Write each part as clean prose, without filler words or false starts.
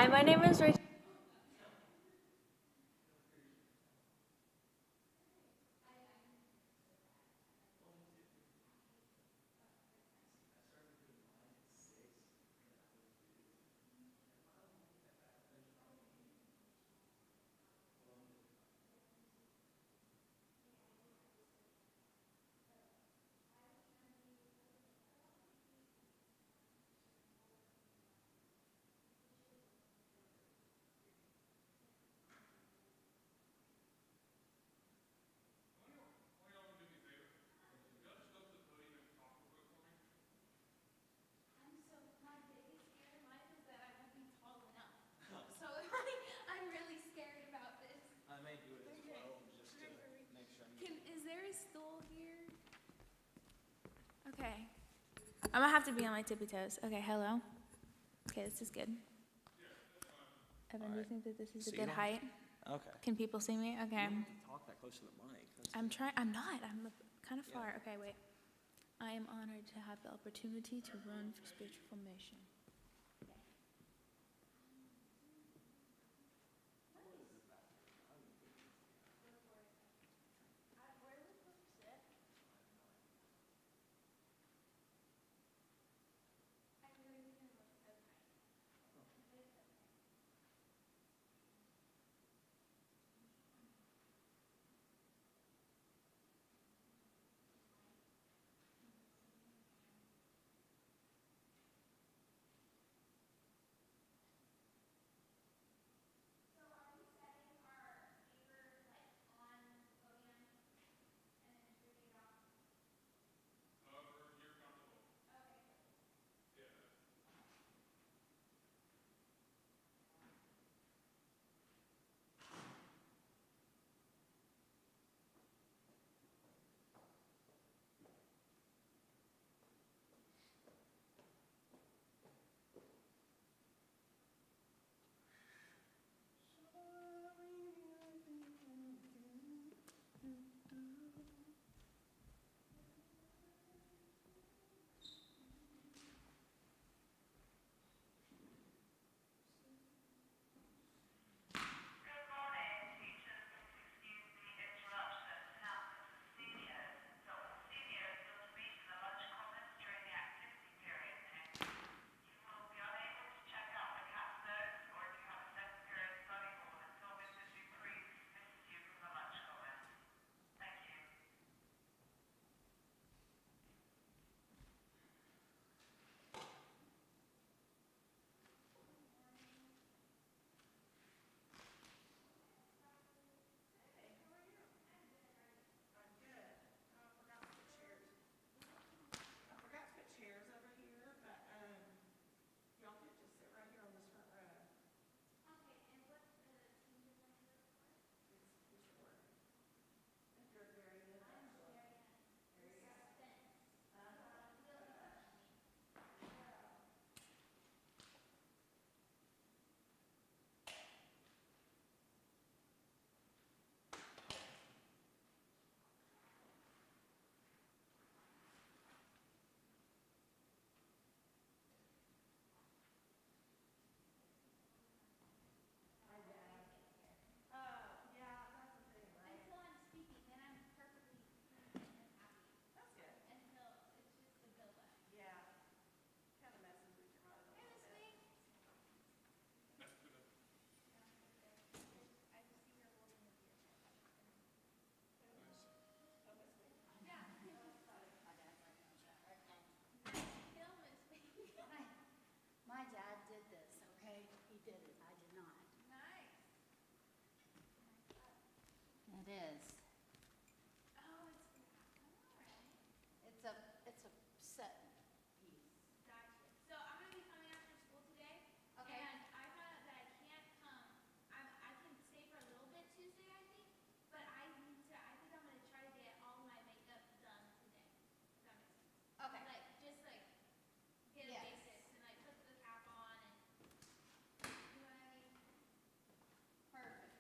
Hi, my name is Rachel. My biggest fear in life is that I won't be tall enough. So I'm really scared about this. I may do it as well, just to make sure I'm getting. Is there a stool here? Okay. I'm gonna have to be on my tippy toes. Okay, hello. Okay, this is good. Evan, do you think that this is a good height? Okay. Can people see me? Okay. You don't have to talk that close to the mic. I'm trying. I'm not. I'm kind of far. Okay, wait. I am honored to have the opportunity to run for spiritual formation. My dad did this, okay? He did it. I did not. Nice. It is. Oh, all right. It's a set piece. Gotcha. So I'm gonna be coming after school today. Okay. And I found out that I can't come. I can stay for a little bit Tuesday, I think. But I need to. I think I'm gonna try to get all my makeup done today. If that makes sense. Okay. Like just like get Yes. the basics and like put the cap on and you know what I mean. Perfect.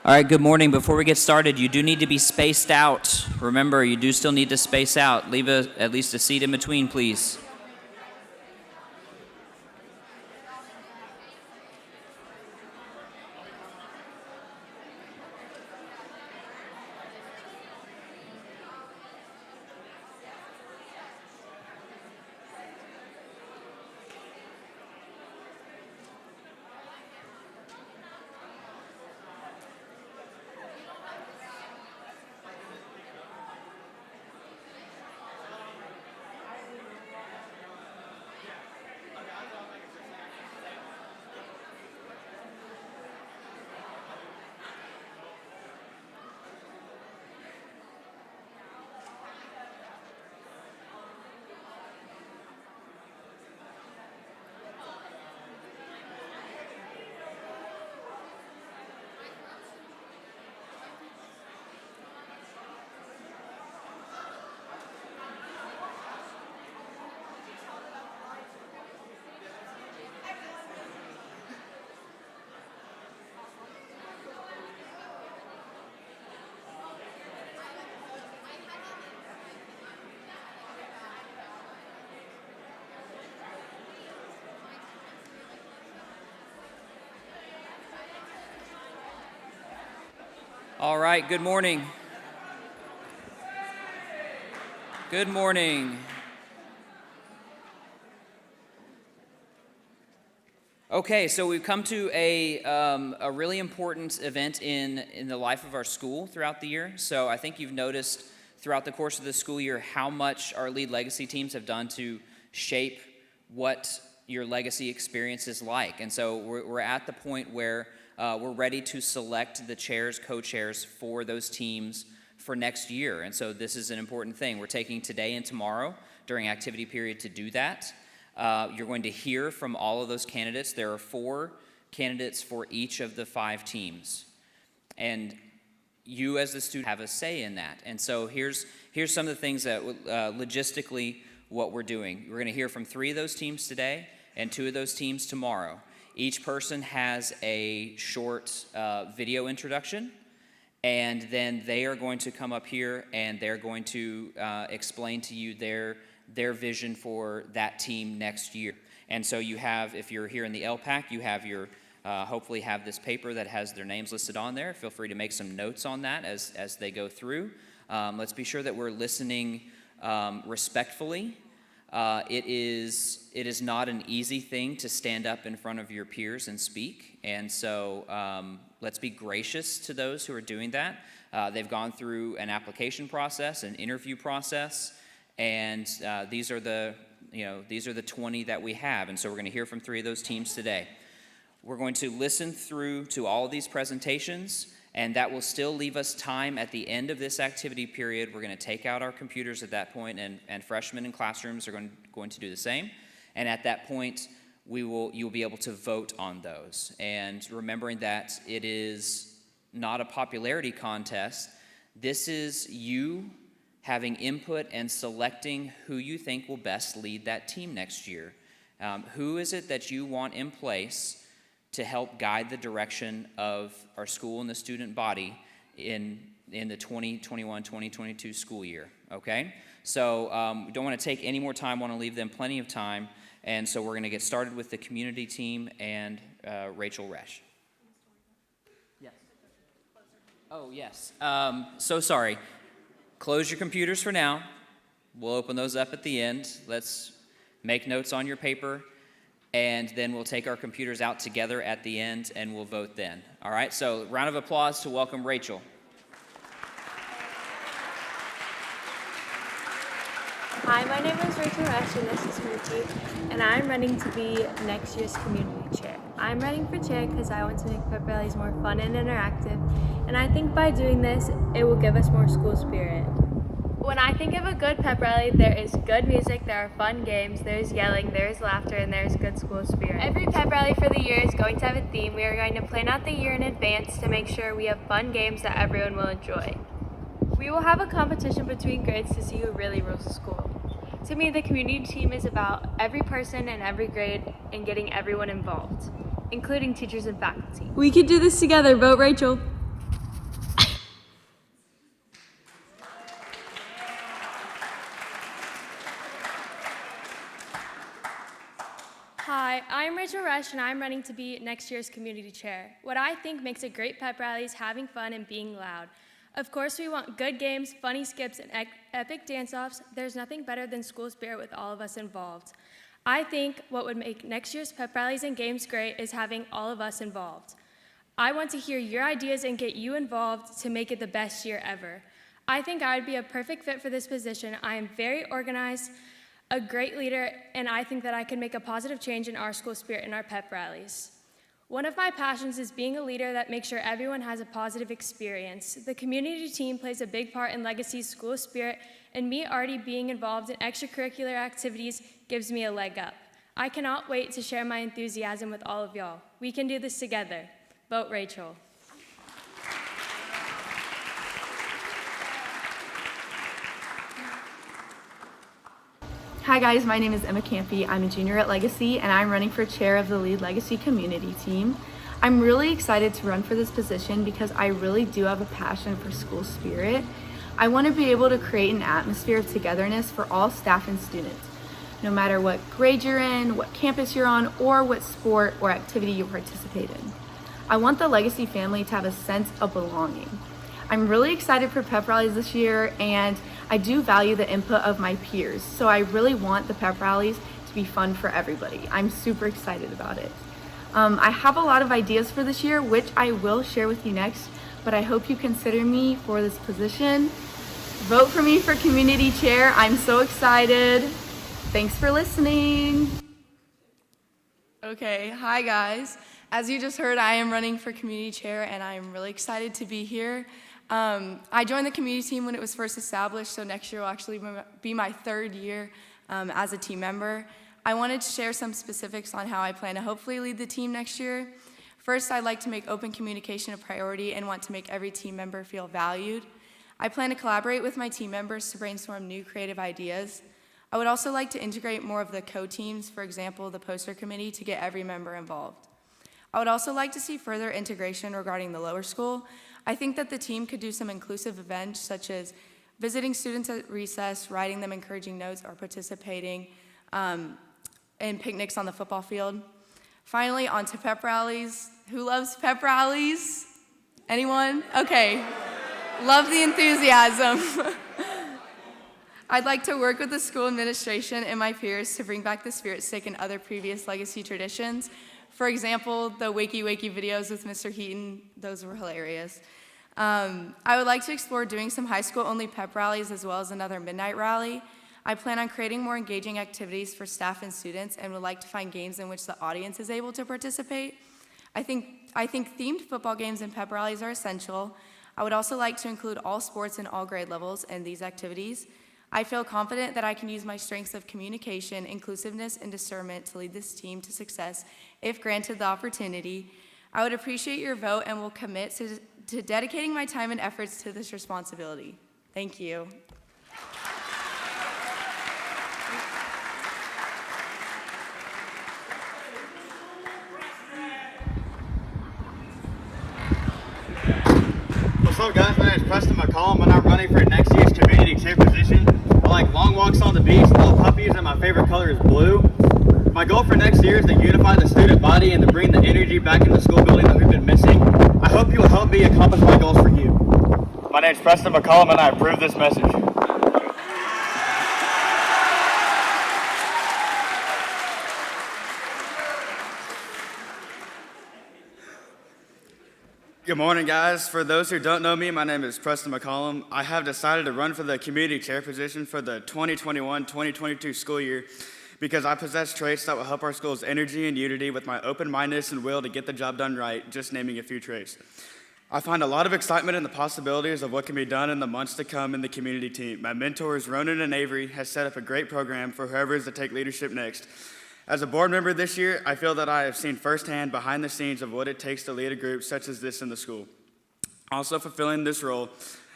All right, good morning. Before we get started, you do need to be spaced out. Remember, you do still need to space out. Leave at least a seat in between, please. All right, good morning. Good morning. Okay, so we've come to a really important event in the life of our school throughout the year. So I think you've noticed throughout the course of the school year how much our Lead Legacy teams have done to shape what your legacy experience is like. And so we're at the point where we're ready to select the chairs, co-chairs for those teams for next year. And so this is an important thing. We're taking today and tomorrow during activity period to do that. You're going to hear from all of those candidates. There are 4 candidates for each of the 5 teams. And you as the student have a say in that. And so here's some of the things that logistically what we're doing. We're going to hear from 3 of those teams today and 2 of those teams tomorrow. Each person has a short video introduction, and then they are going to come up here and they're going to explain to you their vision for that team next year. And so you have, if you're here in the LPAC, you have your, hopefully have this paper that has their names listed on there. Feel free to make some notes on that as they go through. Let's be sure that we're listening respectfully. It is not an easy thing to stand up in front of your peers and speak, and so let's be gracious to those who are doing that. They've gone through an application process, an interview process, and these are the 20 that we have, and so we're going to hear from 3 of those teams today. We're going to listen through to all of these presentations, and that will still leave us time at the end of this activity period. We're going to take out our computers at that point, and freshmen in classrooms are going to do the same. And at that point, you'll be able to vote on those. And remembering that it is not a popularity contest, this is you having input and selecting who you think will best lead that team next year. Who is it that you want in place to help guide the direction of our school and the student body in the 2021-2022 school year, okay? So we don't want to take any more time, want to leave them plenty of time, and so we're going to get started with the community team and Rachel Resch. Yes. Oh, yes. So sorry. Close your computers for now. We'll open those up at the end. Let's make notes on your paper, and then we'll take our computers out together at the end, and we'll vote then. All right, so round of applause to welcome Rachel. Hi, my name is Rachel Resch, and this is Mookie, and I'm running to be next year's community chair. I'm running for chair because I want to make pep rallies more fun and interactive, and I think by doing this, it will give us more school spirit. When I think of a good pep rally, there is good music, there are fun games, there's yelling, there's laughter, and there's good school spirit. Every pep rally for the year is going to have a theme. We are going to plan out the year in advance to make sure we have fun games that everyone will enjoy. We will have a competition between grades to see who really rules the school. To me, the community team is about every person and every grade and getting everyone involved, including teachers and faculty. We can do this together. Vote Rachel. Rush, and I'm running to be next year's community chair. What I think makes a great pep rally is having fun and being loud. Of course, we want good games, funny skips, and epic dance-offs. There's nothing better than school spirit with all of us involved. I think what would make next year's pep rallies and games great is having all of us involved. I want to hear your ideas and get you involved to make it the best year ever. I think I would be a perfect fit for this position. I am very organized, a great leader, and I think that I can make a positive change in our school spirit in our pep rallies. One of my passions is being a leader that makes sure everyone has a positive experience. The community team plays a big part in Legacy's school spirit, and me already being involved in extracurricular activities gives me a leg up. I cannot wait to share my enthusiasm with all of y'all. We can do this together. Vote Rachel. Hi guys, my name is Emma Campy. I'm a junior at Legacy and I'm running for chair of the Lead Legacy community team. I'm really excited to run for this position because I really do have a passion for school spirit. I want to be able to create an atmosphere of togetherness for all staff and students, no matter what grade you're in, what campus you're on, or what sport or activity you participate in. I want the Legacy family to have a sense of belonging. I'm really excited for pep rallies this year, and I do value the input of my peers, so I really want the pep rallies to be fun for everybody. I'm super excited about it. I have a lot of ideas for this year, which I will share with you next, but I hope you consider me for this position. Vote for me for community chair. I'm so excited. Thanks for listening. Okay, hi guys. As you just heard, I am running for community chair and I'm really excited to be here. I joined the community team when it was first established, so next year will actually be my third year as a team member. I wanted to share some specifics on how I plan to hopefully lead the team next year. First, I'd like to make open communication a priority and want to make every team member feel valued. I plan to collaborate with my team members to brainstorm new creative ideas. I would also like to integrate more of the co-teams, for example, the poster committee, to get every member involved. I would also like to see further integration regarding the lower school. I think that the team could do some inclusive events such as visiting students at recess, writing them encouraging notes, or participating in picnics on the football field. Finally, on to pep rallies. Who loves pep rallies? Anyone? Okay. Love the enthusiasm. I'd like to work with the school administration and my peers to bring back the spirit stick and other previous Legacy traditions. For example, the Wakey Wakey videos with Mr. Heaton, those were hilarious. I would like to explore doing some high school only pep rallies as well as another midnight rally. I plan on creating more engaging activities for staff and students and would like to find games in which the audience is able to participate. I think themed football games and pep rallies are essential. I would also like to include all sports and all grade levels in these activities. I feel confident that I can use my strengths of communication, inclusiveness, and discernment to lead this team to success if granted the opportunity. I would appreciate your vote and will commit to dedicating my time and efforts to this responsibility. Thank you. What's up, guys? My name is Preston Mccollum, and I'm running for next year's community chair position. I like long walks on the beach, little puppies, and my favorite color is blue. My goal for next year is to unify the student body and to bring the energy back in the school building that we've been missing. I hope you will help me accomplish my goals for you. My name is Preston McCollum, and I approve this message. Good morning, guys. For those who don't know me, my name is Preston McCollum. I have decided to run for the community chair position for the 2021-2022 school year because I possess traits that will help our school's energy and unity with my open-mindedness and will to get the job done right, just naming a few traits. I find a lot of excitement in the possibilities of what can be done in the months to come in the community team. My mentors, Ronan and Avery, has set up a great program for whoever is to take leadership next. As a board member this year, I feel that I have seen firsthand behind the scenes of what it takes to lead a group such as this in the school. Also fulfilling this role,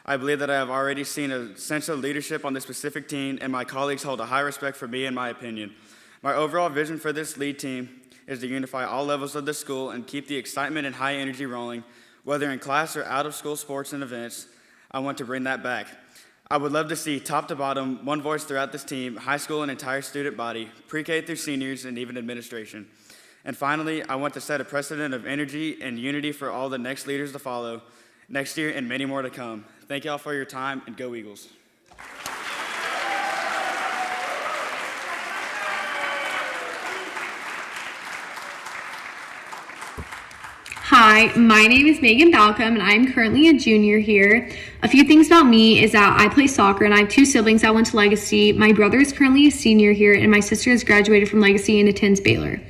I believe that I have already seen a sense of leadership on this specific team, and my colleagues hold a high respect for me and my opinion. My overall vision for this lead team is to unify all levels of the school and keep the excitement and high energy rolling, whether in class or out of school sports and events. I want to bring that back. I would love to see top to bottom, one voice throughout this team, high school and entire student body, pre-K through seniors, and even administration. And finally, I want to set a precedent of energy and unity for all the next leaders to follow next year and many more to come. Thank y'all for your time, and go Eagles. Hi, my name is Megan Balcom, and I'm currently a junior here. A few things about me is that I play soccer, and I have two siblings that went to Legacy. My brother is currently a senior here, and my sister has graduated from Legacy and attends Baylor.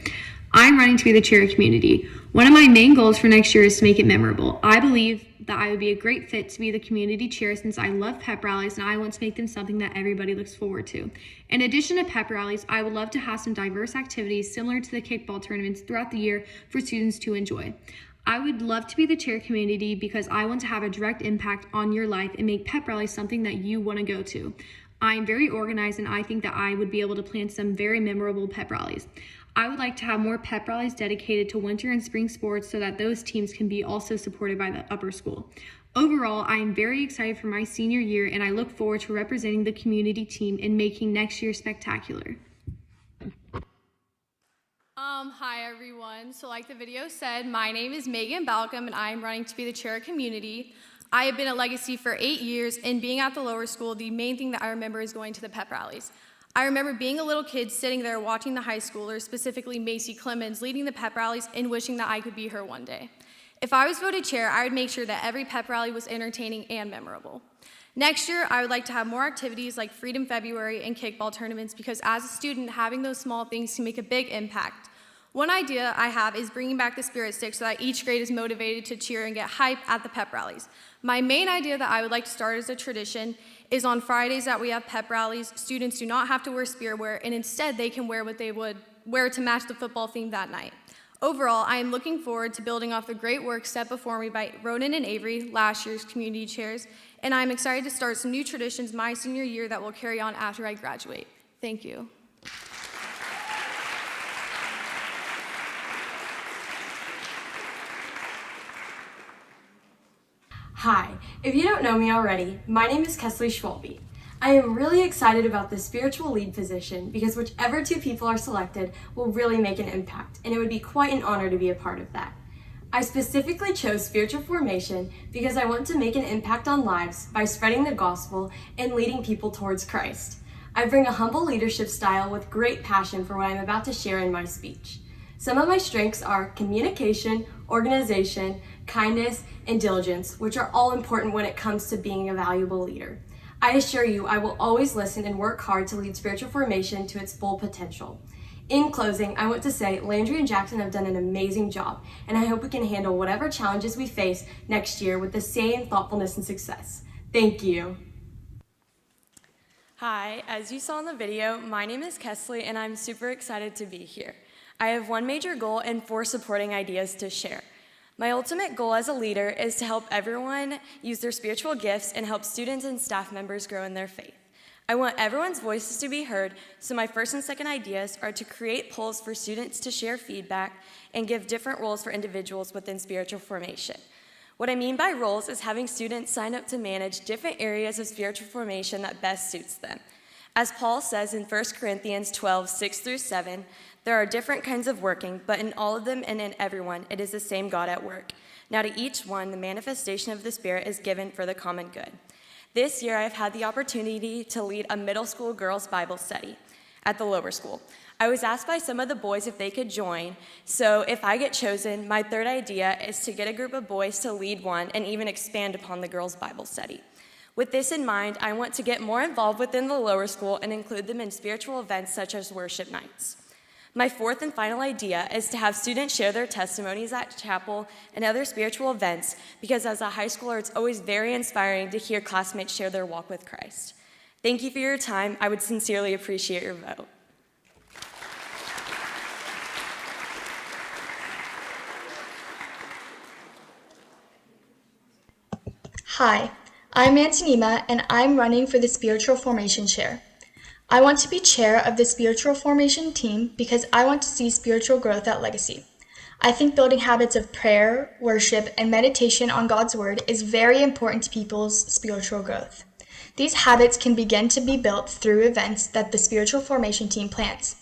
I'm running to be the chair of community. One of my main goals for next year is to make it memorable. I believe that I would be a great fit to be the community chair since I love pep rallies and I want to make them something that everybody looks forward to. In addition to pep rallies, I would love to have some diverse activities similar to the kickball tournaments throughout the year for students to enjoy. I would love to be the chair community because I want to have a direct impact on your life and make pep rallies something that you want to go to. I'm very organized and I think that I would be able to plan some very memorable pep rallies. I would like to have more pep rallies dedicated to winter and spring sports so that those teams can be also supported by the upper school. Overall, I am very excited for my senior year and I look forward to representing the community team and making next year spectacular. Hi everyone. So like the video said, my name is Megan Balcom and I am running to be the chair of community. I have been at Legacy for 8 years, and being at the lower school, the main thing that I remember is going to the pep rallies. I remember being a little kid sitting there watching the high schoolers, specifically Macy Clemens, leading the pep rallies and wishing that I could be her one day. If I was voted chair, I would make sure that every pep rally was entertaining and memorable. Next year, I would like to have more activities like Freedom February and kickball tournaments because as a student, having those small things can make a big impact. One idea I have is bringing back the spirit stick so that each grade is motivated to cheer and get hype at the pep rallies. My main idea that I would like to start as a tradition is on Fridays that we have pep rallies, students do not have to wear spirit wear, and instead they can wear what they would wear to match the football theme that night. Overall, I am looking forward to building off the great work set before me by Ronan and Avery, last year's community chairs, and I'm excited to start some new traditions my senior year that will carry on after I graduate. Thank you. Hi, if you don't know me already, my name is Kesley Schwalbe. I am really excited about the spiritual lead position because whichever two people are selected will really make an impact, and it would be quite an honor to be a part of that. I specifically chose spiritual formation because I want to make an impact on lives by spreading the gospel and leading people towards Christ. I bring a humble leadership style with great passion for what I'm about to share in my speech. Some of my strengths are communication, organization, kindness, and diligence, which are all important when it comes to being a valuable leader. I assure you, I will always listen and work hard to lead spiritual formation to its full potential. In closing, I want to say Landry and Jackson have done an amazing job, and I hope we can handle whatever challenges we face next year with the same thoughtfulness and success. Thank you. Hi, as you saw in the video, my name is Kesley, and I'm super excited to be here. I have one major goal and 4 supporting ideas to share. My ultimate goal as a leader is to help everyone use their spiritual gifts and help students and staff members grow in their faith. I want everyone's voices to be heard, so my first and second ideas are to create polls for students to share feedback and give different roles for individuals within spiritual formation. What I mean by roles is having students sign up to manage different areas of spiritual formation that best suits them. As Paul says in 1 Corinthians 12, 6-7, there are different kinds of working, but in all of them and in everyone, it is the same God at work. Now to each one, the manifestation of the Spirit is given for the common good. This year, I've had the opportunity to lead a middle school girls' Bible study at the lower school. I was asked by some of the boys if they could join, so if I get chosen, my third idea is to get a group of boys to lead one and even expand upon the girls' Bible study. With this in mind, I want to get more involved within the lower school and include them in spiritual events such as worship nights. My fourth and final idea is to have students share their testimonies at chapel and other spiritual events because as a high schooler, it's always very inspiring to hear classmates share their walk with Christ. Thank you for your time. I would sincerely appreciate your vote. Hi, I'm Antonima, and I'm running for the Spiritual Formation Chair. I want to be chair of the Spiritual Formation team because I want to see spiritual growth at Legacy. I think building habits of prayer, worship, and meditation on God's Word is very important to people's spiritual growth. These habits can begin to be built through events that the Spiritual Formation team plans.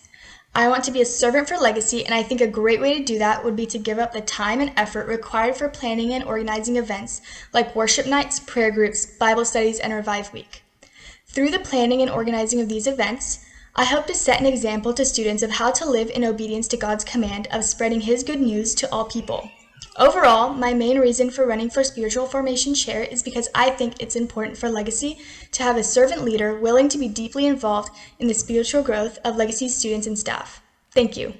I want to be a servant for Legacy, and I think a great way to do that would be to give up the time and effort required for planning and organizing events like worship nights, prayer groups, Bible studies, and Revive Week. Through the planning and organizing of these events, I hope to set an example to students of how to live in obedience to God's command of spreading His good news to all people. Overall, my main reason for running for Spiritual Formation Chair is because I think it's important for Legacy to have a servant leader willing to be deeply involved in the spiritual growth of Legacy students and staff. Thank you.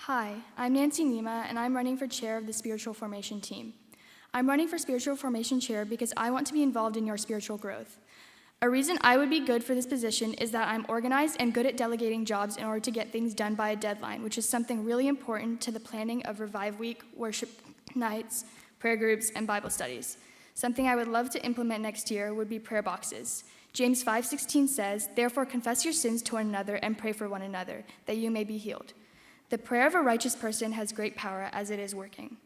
Hi, I'm Nancy Nema, and I'm running for chair of the Spiritual Formation team. I'm running for Spiritual Formation Chair because I want to be involved in your spiritual growth. A reason I would be good for this position is that I'm organized and good at delegating jobs in order to get things done by a deadline, which is something really important to the planning of Revive Week, worship nights, prayer groups, and Bible studies. Something I would love to implement next year would be prayer boxes. James 5:16 says, "Therefore confess your sins to one another and pray for one another, that you may be healed." The prayer of a righteous person has great power as it is working.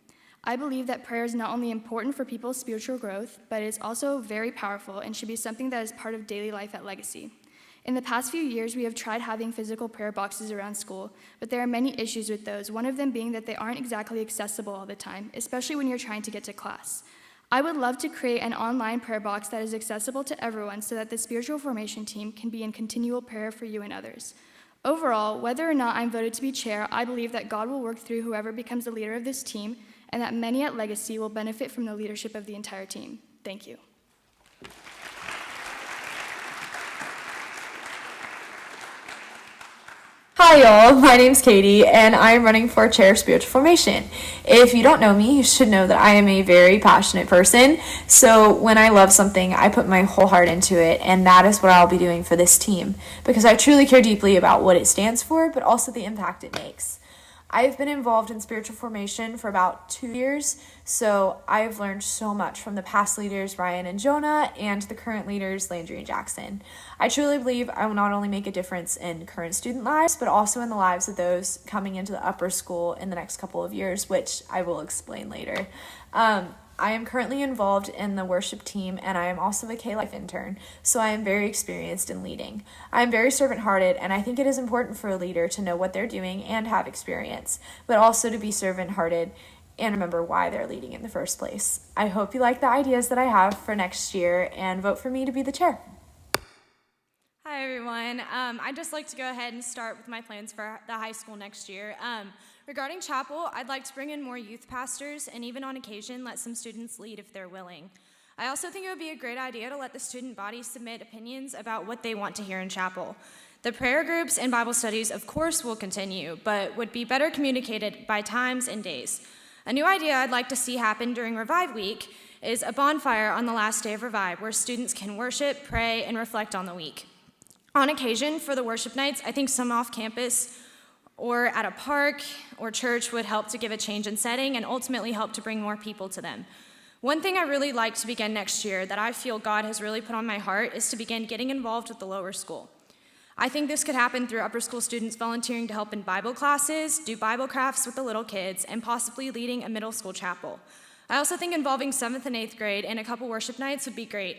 I believe that prayer is not only important for people's spiritual growth, but it is also very powerful and should be something that is part of daily life at Legacy. In the past few years, we have tried having physical prayer boxes around school, but there are many issues with those, one of them being that they aren't exactly accessible all the time, especially when you're trying to get to class. I would love to create an online prayer box that is accessible to everyone so that the spiritual formation team can be in continual prayer for you and others. Overall, whether or not I'm voted to be chair, I believe that God will work through whoever becomes the leader of this team, and that many at Legacy will benefit from the leadership of the entire team. Thank you. Hi y'all, my name's Katie and I'm running for chair of spiritual formation. If you don't know me, you should know that I am a very passionate person. So when I love something, I put my whole heart into it, and that is what I'll be doing for this team because I truly care deeply about what it stands for, but also the impact it makes. I've been involved in spiritual formation for about 2 years, so I've learned so much from the past leaders, Ryan and Jonah, and the current leaders, Landry and Jackson. I truly believe I will not only make a difference in current student lives, but also in the lives of those coming into the upper school in the next couple of years, which I will explain later. I am currently involved in the worship team, and I am also a K-Life intern, so I am very experienced in leading. I am very servant-hearted, and I think it is important for a leader to know what they're doing and have experience, but also to be servant-hearted and remember why they're leading in the first place. I hope you like the ideas that I have for next year and vote for me to be the chair. Hi everyone. I'd just like to go ahead and start with my plans for the high school next year. Regarding chapel, I'd like to bring in more youth pastors and even on occasion let some students lead if they're willing. I also think it would be a great idea to let the student body submit opinions about what they want to hear in chapel. The prayer groups and Bible studies, of course, will continue, but would be better communicated by times and days. A new idea I'd like to see happen during Revive Week is a bonfire on the last day of Revive where students can worship, pray, and reflect on the week. On occasion, for the worship nights, I think some off-campus or at a park or church would help to give a change in setting and ultimately help to bring more people to them. One thing I really like to begin next year that I feel God has really put on my heart is to begin getting involved with the lower school. I think this could happen through upper school students volunteering to help in Bible classes, do Bible crafts with the little kids, and possibly leading a middle school chapel. I also think involving 7th and 8th grade and a couple worship nights would be great.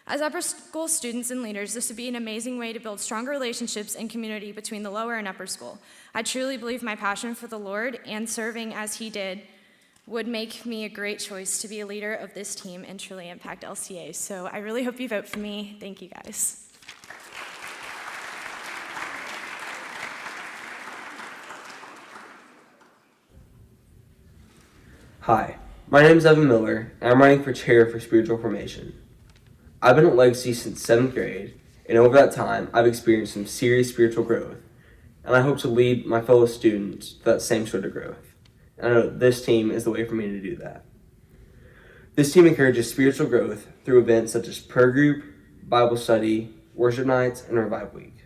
As upper school students and leaders, this would be an amazing way to build stronger relationships and community between the lower and upper school. I truly believe my passion for the Lord and serving as He did would make me a great choice to be a leader of this team and truly impact LCA. So I really hope you vote for me. Thank you guys. Hi, my name is Evan Miller, and I'm running for chair for spiritual formation. I've been at Legacy since 7th grade, and over that time, I've experienced some serious spiritual growth, and I hope to lead my fellow students to that same sort of growth. And I know this team is the way for me to do that. This team encourages spiritual growth through events such as prayer group, Bible study, worship nights, and Revive Week.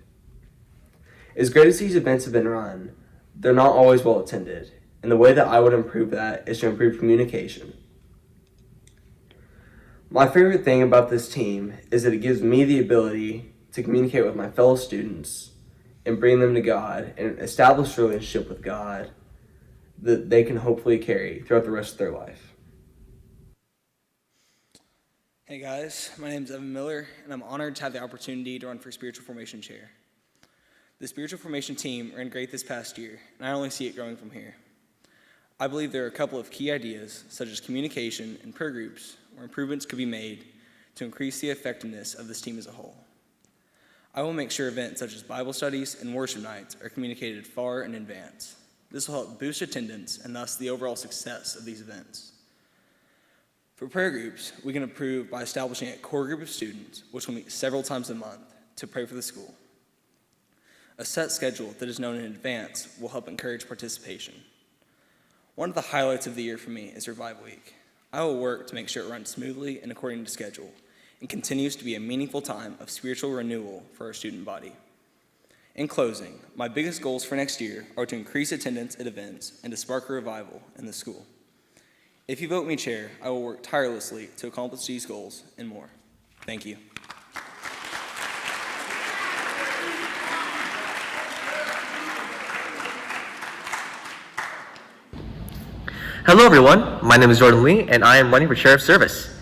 As great as these events have been run, they're not always well attended, and the way that I would improve that is to improve communication. My favorite thing about this team is that it gives me the ability to communicate with my fellow students and bring them to God and establish a relationship with God that they can hopefully carry throughout the rest of their life. Hey guys, my name is Evan Miller, and I'm honored to have the opportunity to run for spiritual formation chair. The spiritual formation team ran great this past year, and I only see it growing from here. I believe there are a couple of key ideas, such as communication and prayer groups, where improvements could be made to increase the effectiveness of this team as a whole. I will make sure events such as Bible studies and worship nights are communicated far in advance. This will help boost attendance and thus the overall success of these events. For prayer groups, we can improve by establishing a core group of students, which will meet several times a month, to pray for the school. A set schedule that is known in advance will help encourage participation. One of the highlights of the year for me is Revive Week. I will work to make sure it runs smoothly and according to schedule, and continues to be a meaningful time of spiritual renewal for our student body. In closing, my biggest goals for next year are to increase attendance at events and to spark a revival in the school. If you vote me chair, I will work tirelessly to accomplish these goals and more. Thank you. Hello everyone, my name is Jordan Lee and I am running for Chair of Service.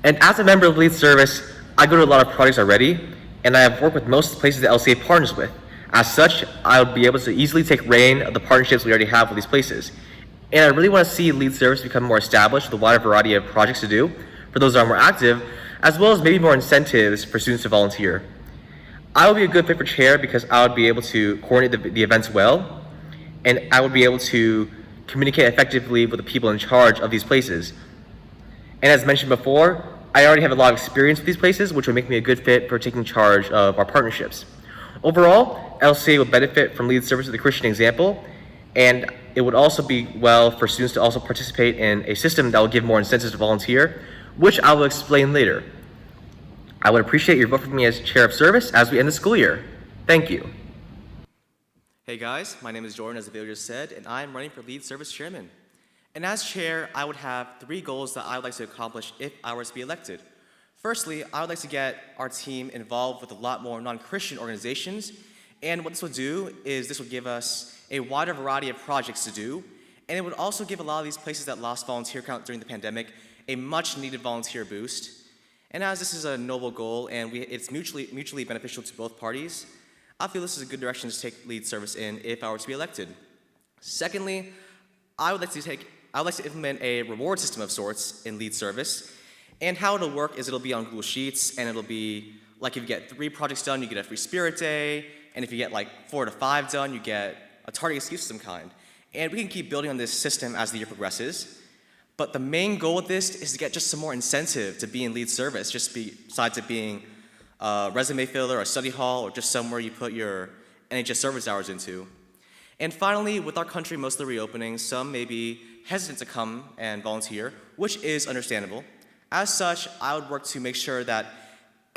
And as a member of Lead Service, I go to a lot of projects already, and I have worked with most of the places that LCA partners with. As such, I would be able to easily take reign of the partnerships we already have with these places. And I really want to see Lead Service become more established with a wider variety of projects to do for those that are more active, as well as maybe more incentives for students to volunteer. I would be a good fit for chair because I would be able to coordinate the events well, and I would be able to communicate effectively with the people in charge of these places. And as mentioned before, I already have a lot of experience with these places, which would make me a good fit for taking charge of our partnerships. Overall, LCA would benefit from Lead Service with a Christian example, and it would also be well for students to also participate in a system that will give more incentives to volunteer, which I will explain later. I would appreciate your vote for me as Chair of Service as we end the school year. Thank you. Hey guys, my name is Jordan, as the video just said, and I'm running for Lead Service Chairman. And as chair, I would have 3 goals that I would like to accomplish if I were to be elected. Firstly, I would like to get our team involved with a lot more non-Christian organizations, and what this will do is this will give us a wider variety of projects to do, and it would also give a lot of these places that lost volunteer count during the pandemic a much-needed volunteer boost. And as this is a noble goal and it's mutually beneficial to both parties, I feel this is a good direction to take Lead Service in if I were to be elected. Secondly, I would like to implement a reward system of sorts in Lead Service, and how it'll work is it'll be on Google Sheets, and it'll be like if you get 3 projects done, you get a free Spirit Day, and if you get like 4 to 5 done, you get a target excuse of some kind. And we can keep building on this system as the year progresses, but the main goal of this is to get just some more incentive to be in Lead Service, besides it being a resume filler, a study hall, or just somewhere you put your NHS service hours into. And finally, with our country mostly reopening, some may be hesitant to come and volunteer, which is understandable. As such, I would work to make sure that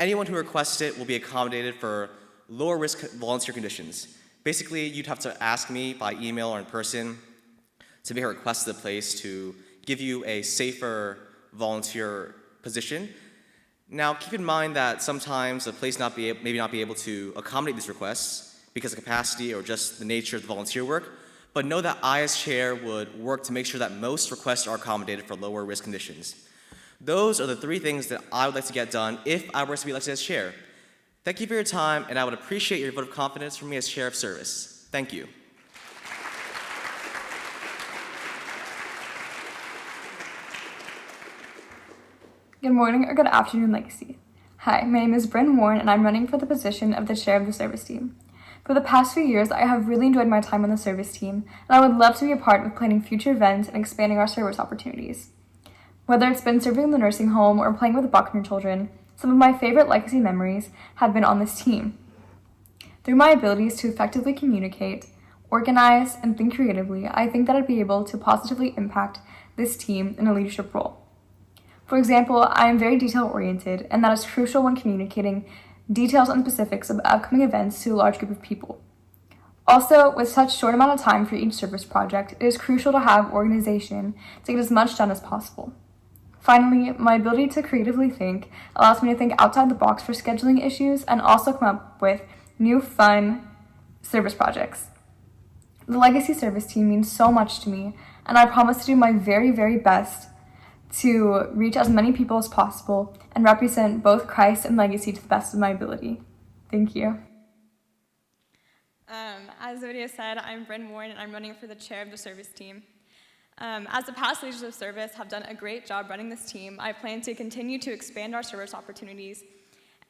anyone who requests it will be accommodated for lower risk volunteer conditions. Basically, you'd have to ask me by email or in person to make a request to the place to give you a safer volunteer position. Now, keep in mind that sometimes the place may not be able to accommodate these requests because of capacity or just the nature of the volunteer work, but know that I as chair would work to make sure that most requests are accommodated for lower risk conditions. Those are the 3 things that I would like to get done if I were to be elected as chair. Thank you for your time, and I would appreciate your vote of confidence from me as Chair of Service. Thank you. Good morning or good afternoon, Legacy. Hi, my name is Brent Warren, and I'm running for the position of the Chair of the Service Team. For the past few years, I have really enjoyed my time on the service team, and I would love to be a part of planning future events and expanding our service opportunities. Whether it's been serving in the nursing home or playing with the Buckner children, some of my favorite Legacy memories have been on this team. Through my abilities to effectively communicate, organize, and think creatively, I think that I'd be able to positively impact this team in a leadership role. For example, I am very detail-oriented, and that is crucial when communicating details and specifics of upcoming events to a large group of people. Also, with such short amount of time for each service project, it is crucial to have organization to get as much done as possible. Finally, my ability to creatively think allows me to think outside the box for scheduling issues and also come up with new, fun service projects. The Legacy Service Team means so much to me, and I promise to do my very, very best to reach as many people as possible and represent both Christ and Legacy to the best of my ability. Thank you. As the video said, I'm Brent Warren, and I'm running for the chair of the service team. As the past leaders of service have done a great job running this team, I plan to continue to expand our service opportunities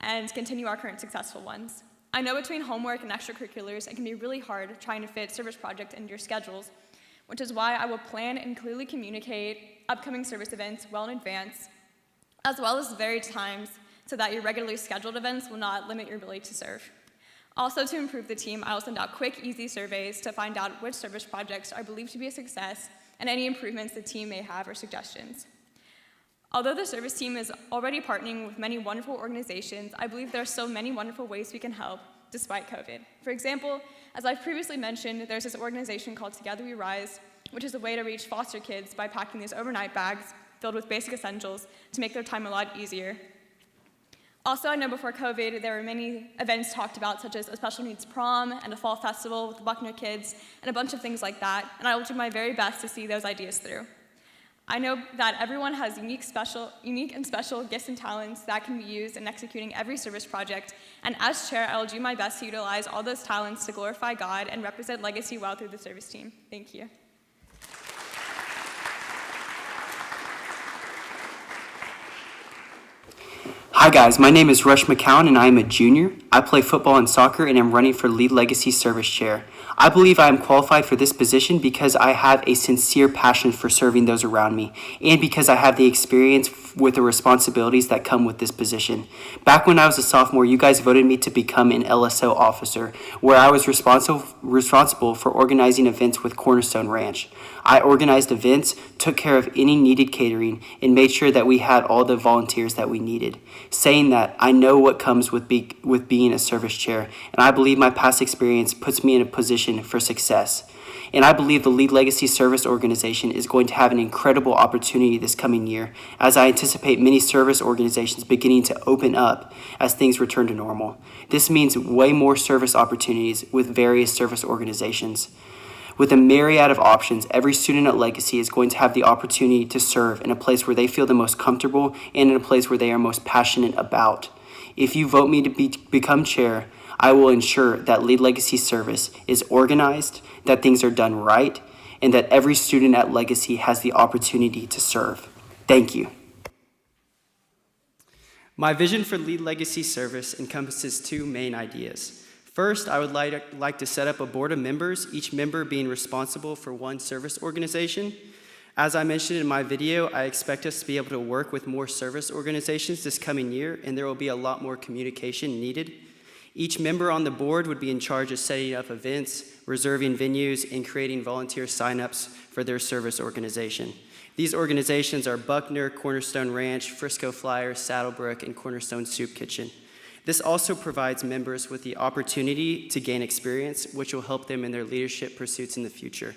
and continue our current successful ones. I know between homework and extracurriculars, it can be really hard trying to fit service projects into your schedules, which is why I will plan and clearly communicate upcoming service events well in advance, as well as varied times, so that your regularly scheduled events will not limit your ability to serve. Also, to improve the team, I will send out quick, easy surveys to find out which service projects are believed to be a success and any improvements the team may have or suggestions. Although the service team is already partnering with many wonderful organizations, I believe there are still many wonderful ways we can help despite COVID. For example, as I've previously mentioned, there's this organization called Together We Rise, which is a way to reach foster kids by packing these overnight bags filled with basic essentials to make their time a lot easier. Also, I know before COVID, there were many events talked about, such as a special needs prom and a fall festival with the Buckner kids, and a bunch of things like that, and I will do my very best to see those ideas through. I know that everyone has unique and special gifts and talents that can be used in executing every service project, and as chair, I will do my best to utilize all those talents to glorify God and represent Legacy well through the service team. Thank you. Hi guys, my name is Rush McCown and I am a junior. I play football and soccer and am running for Lead Legacy Service Chair. I believe I am qualified for this position because I have a sincere passion for serving those around me and because I have the experience with the responsibilities that come with this position. Back when I was a sophomore, you guys voted me to become an LSO officer, where I was responsible for organizing events with Cornerstone Ranch. I organized events, took care of any needed catering, and made sure that we had all the volunteers that we needed. Saying that, I know what comes with being a service chair, and I believe my past experience puts me in a position for success. And I believe the Lead Legacy Service Organization is going to have an incredible opportunity this coming year, as I anticipate many service organizations beginning to open up as things return to normal. This means way more service opportunities with various service organizations. With a myriad of options, every student at Legacy is going to have the opportunity to serve in a place where they feel the most comfortable and in a place where they are most passionate about. If you vote me to become chair, I will ensure that Lead Legacy Service is organized, that things are done right, and that every student at Legacy has the opportunity to serve. Thank you. My vision for Lead Legacy Service encompasses two main ideas. First, I would like to set up a board of members, each member being responsible for one service organization. As I mentioned in my video, I expect us to be able to work with more service organizations this coming year, and there will be a lot more communication needed. Each member on the board would be in charge of setting up events, reserving venues, and creating volunteer signups for their service organization. These organizations are Buckner, Cornerstone Ranch, Frisco Flyers, Saddlebrook, and Cornerstone Soup Kitchen. This also provides members with the opportunity to gain experience, which will help them in their leadership pursuits in the future.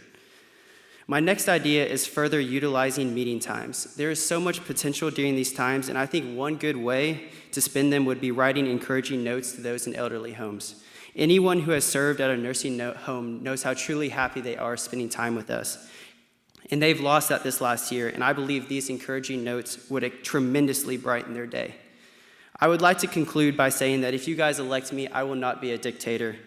My next idea is further utilizing meeting times. There is so much potential during these times, and I think one good way to spend them would be writing encouraging notes to those in elderly homes. Anyone who has served at a nursing home knows how truly happy they are spending time with us. And they've lost that this last year, and I believe these encouraging notes would tremendously brighten their day. I would like to conclude by saying that if you guys elect me, I will not be a dictator.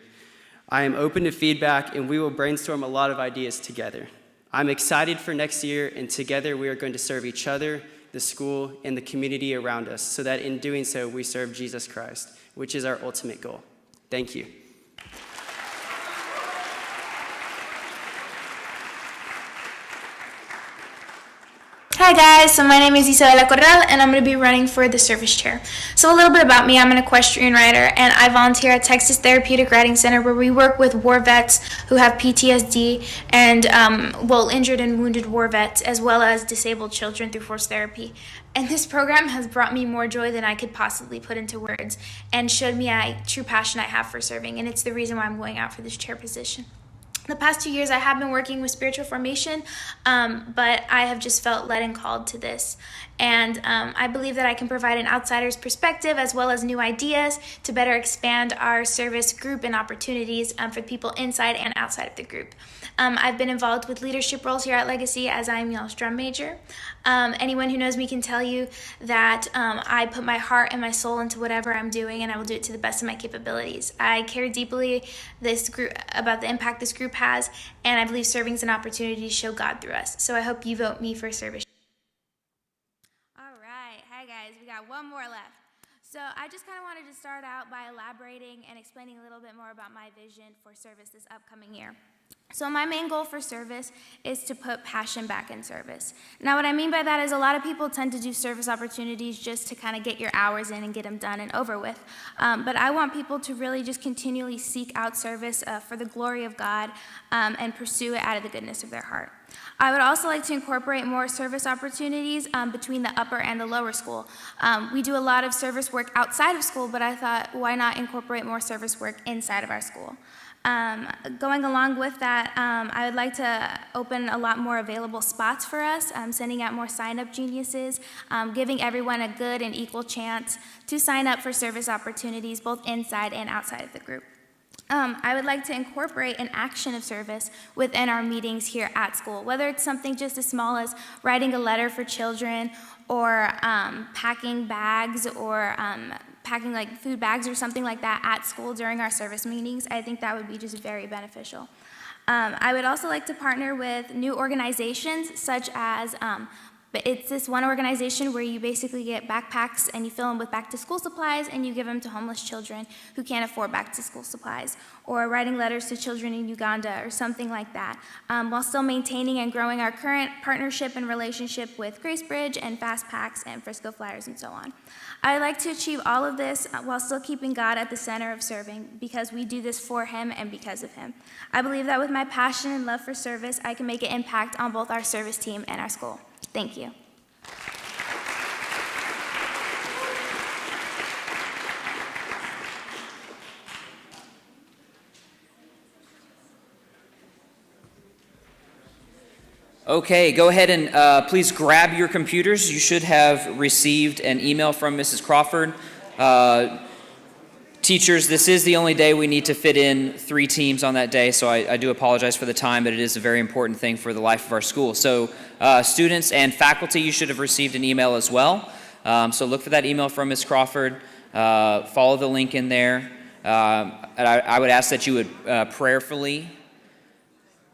I am open to feedback, and we will brainstorm a lot of ideas together. I'm excited for next year, and together we are going to serve each other, the school, and the community around us, so that in doing so, we serve Jesus Christ, which is our ultimate goal. Thank you. Hi guys, so my name is Isabela Corral and I'm going to be running for the service chair. So a little bit about me, I'm an equestrian rider and I volunteer at Texas Therapeutic Riding Center, where we work with war vets who have PTSD and injured and wounded war vets, as well as disabled children through force therapy. And this program has brought me more joy than I could possibly put into words and showed me a true passion I have for serving, and it's the reason why I'm going out for this chair position. The past 2 years I have been working with spiritual formation, but I have just felt led and called to this. And I believe that I can provide an outsider's perspective as well as new ideas to better expand our service group and opportunities for people inside and outside of the group. I've been involved with leadership roles here at Legacy as I'm y'all's drum major. Anyone who knows me can tell you that I put my heart and my soul into whatever I'm doing, and I will do it to the best of my capabilities. I care deeply about the impact this group has, and I believe serving is an opportunity to show God through us. So I hope you vote me for service. All right. Hi, guys. We got one more left. So I just kind of wanted to start out by elaborating and explaining a little bit more about my vision for service this upcoming year. So my main goal for service is to put passion back in service. Now what I mean by that is a lot of people tend to do service opportunities just to kind of get your hours in and get them done and over with. But I want people to really just continually seek out service for the glory of God and pursue it out of the goodness of their heart. I would also like to incorporate more service opportunities between the upper and the lower school. We do a lot of service work outside of school, but I thought, why not incorporate more service work inside of our school? Going along with that, I would like to open a lot more available spots for us, sending out more sign-up geniuses, giving everyone a good and equal chance to sign up for service opportunities both inside and outside of the group. I would like to incorporate an action of service within our meetings here at school, whether it's something just as small as writing a letter for children or packing bags or packing like food bags or something like that at school during our service meetings. I think that would be just very beneficial. I would also like to partner with new organizations such as but it's this one organization where you basically get backpacks and you fill them with back-to-school supplies and you give them to homeless children who can't afford back-to-school supplies, or writing letters to children in Uganda or something like that, while still maintaining and growing our current partnership and relationship with Grace Bridge and Fast Packs and Frisco Flyers and so on. I'd like to achieve all of this while still keeping God at the center of serving, because we do this for Him and because of Him. I believe that with my passion and love for service, I can make an impact on both our service team and our school. Thank you. Okay, go ahead and please grab your computers. You should have received an email from Mrs. Crawford. Teachers, this is the only day we need to fit in 3 teams on that day, so I do apologize for the time, but it is a very important thing for the life of our school. So students and faculty, you should have received an email as well. So look for that email from Ms. Crawford. Follow the link in there. And I would ask that you would prayerfully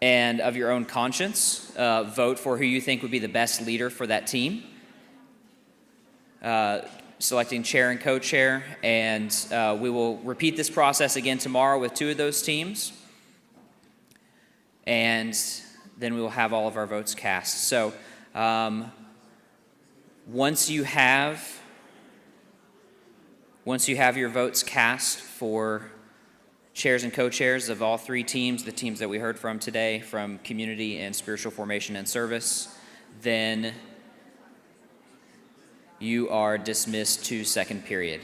and of your own conscience vote for who you think would be the best leader for that team. Selecting chair and co-chair, and we will repeat this process again tomorrow with 2 of those teams, and then we will have all of our votes cast. So once you have your votes cast for chairs and co-chairs of all 3 teams, the teams that we heard from today, from community and spiritual formation and service, then you are dismissed to second period.